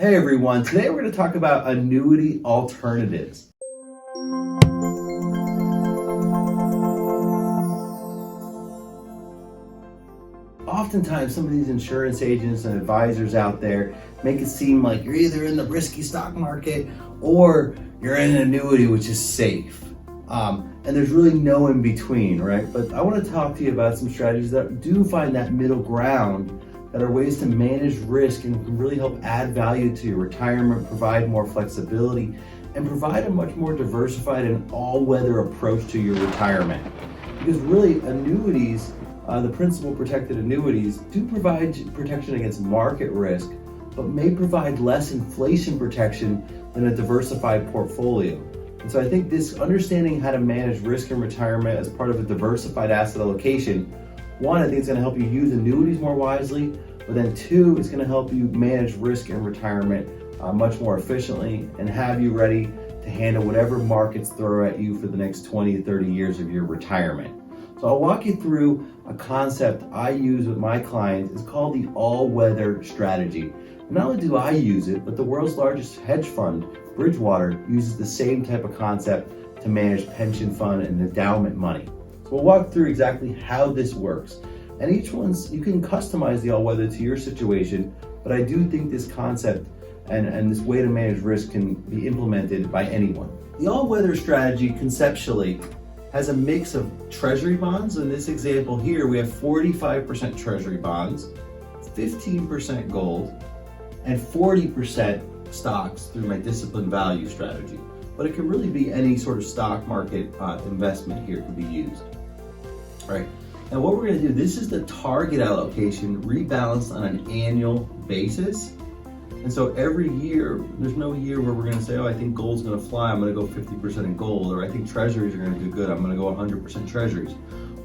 Hey everyone, today we're going to talk about annuity alternatives. Oftentimes some of these insurance agents and advisors out there make it seem like you're either in the risky stock market or you're in an annuity, which is safe. And there's really no in between, right? But I want to talk to you about some strategies that do find that middle ground, that are ways to manage risk and can really help add value to your retirement, provide more flexibility, and provide a much more diversified and all-weather approach to your retirement. Because really, annuities, the principal protected annuities, do provide protection against market risk, but may provide less inflation protection than a diversified portfolio. And so I think this understanding how to manage risk in retirement as part of a diversified asset allocation, one, I think it's going to help you use annuities more wisely, but then two, it's going to help you manage risk in retirement much more efficiently and have you ready to handle whatever markets throw at you for the next 20 to 30 years of your retirement. So I'll walk you through a concept I use with my clients. It's called the all-weather strategy. And not only do I use it, but the world's largest hedge fund, Bridgewater, uses the same type of concept to manage pension fund and endowment money. So we'll walk through exactly how this works. And each one's, you can customize the all-weather to your situation, but I do think this concept and this way to manage risk can be implemented by anyone. The all-weather strategy conceptually has a mix of Treasury Bonds. In this example here, we have 45% Treasury Bonds, 15% gold, and 40% stocks through my disciplined value strategy. But it could really be any sort of stock market investment here can be used. All right, now what we're gonna do, this is the target allocation rebalanced on an annual basis. And so every year, there's no year where we're gonna say, oh, I think gold's gonna fly, I'm gonna go 50% in gold, or I think treasuries are gonna do good, I'm gonna go 100% treasuries,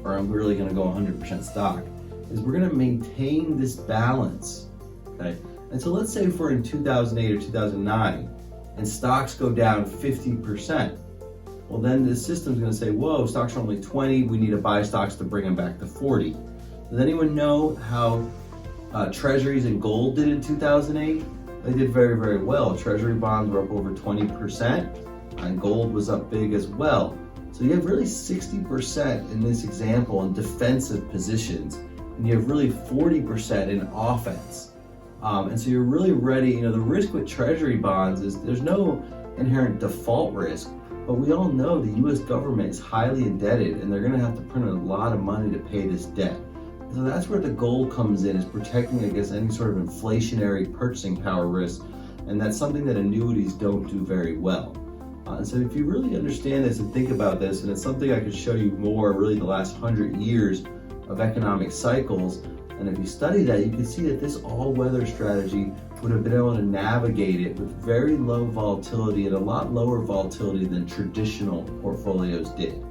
or I'm really gonna go 100% stock. Is we're gonna maintain this balance, okay? And so let's say if we're in 2008 or 2009, and stocks go down 50%, well then the system's gonna say, whoa, stocks are only 20, we need to buy stocks to bring them back to 40. Does anyone know how treasuries and gold did in 2008? They did very, very well. Treasury bonds were up over 20%, and gold was up big as well. So you have really 60% in this example in defensive positions, and you have really 40% in offense. And so you're really ready. The risk with Treasury bonds is there's no inherent default risk, but we all know the US government is highly indebted and they're gonna have to print a lot of money to pay this debt. So that's where the gold comes in, is protecting against any sort of inflationary purchasing power risk, and that's something that annuities don't do very well. And so if you really understand this and think about this, and it's something I could show you more really the last 100 years of economic cycles, and if you study that, you can see that this all-weather strategy would have been able to navigate it with very low volatility and a lot lower volatility than traditional portfolios did.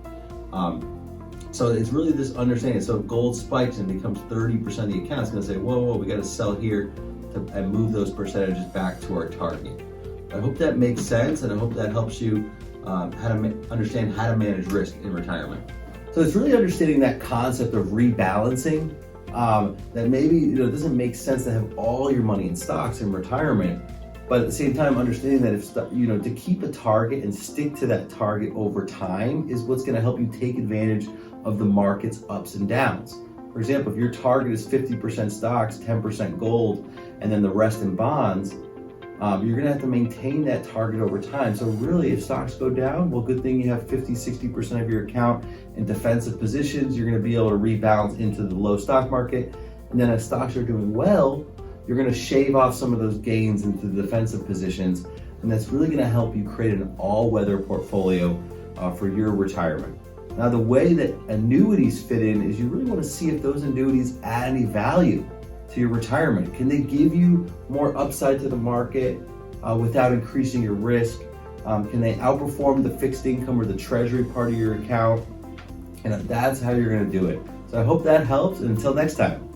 So it's really this understanding. So if gold spikes and becomes 30% of the account, it's going to say, whoa, we got to sell here and move those percentages back to our target. I hope that makes sense, and I hope that helps you understand how to manage risk in retirement. So it's really understanding that concept of rebalancing. That maybe it doesn't make sense to have all your money in stocks in retirement, but at the same time understanding that if to keep a target and stick to that target over time is what's going to help you take advantage of the market's ups and downs. For example, if your target is 50% stocks, 10% gold, and then the rest in bonds, you're going to have to maintain that target over time. So really, if stocks go down, well, good thing you have 50-60% of your account in defensive positions. You're going to be able to rebalance into the low stock market. And then as stocks are doing well, you're going to shave off some of those gains into the defensive positions. And that's really going to help you create an all-weather portfolio for your retirement. Now, the way that annuities fit in is you really want to see if those annuities add any value to your retirement. Can they give you more upside to the market without increasing your risk? Can they outperform the fixed income or the treasury part of your account? And that's how you're going to do it. So I hope that helps, and until next time.